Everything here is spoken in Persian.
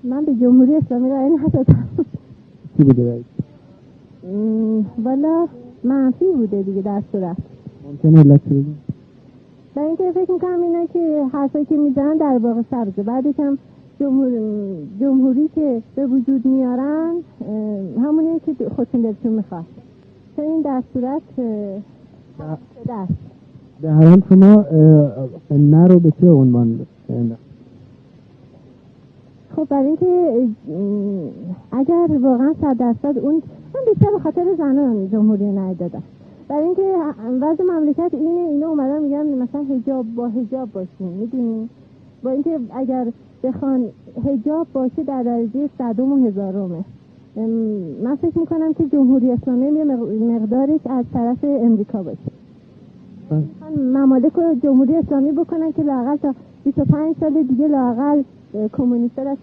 من به جمهوری اسلامی رأی ندادم. کی بوده رئیس؟ والا منفی بوده دیگه. در صورت ممکنه علت بگید؟ برای اینکه فکر میکنم اینا که حرفایی که میزنن در واقع سبزه. بعدش هم جمهوری که به وجود میارن همونیه که خودشون دلشون میخواد. چون این در صورت دست به هر حال شما نه رو به چه عنوان بسید؟ خب برای اینکه اگر واقعا 100% اون من بیشتر به خاطر زنان جمهوری ندادم. برای اینکه وضع مملکت اینا اومدن میگن مثلا حجاب با حجاب باشین، میدونی؟ با اینکه اگر بخوان حجاب باشه در درجه 100 و 1000. من فکر میکنم که جمهوری اسلامی مقدارش از طرف امریکا باشه. ممالک رو جمهوری اسلامی بکنن که لااقل تا 25 سال دیگه لااقل کمونیست‌ها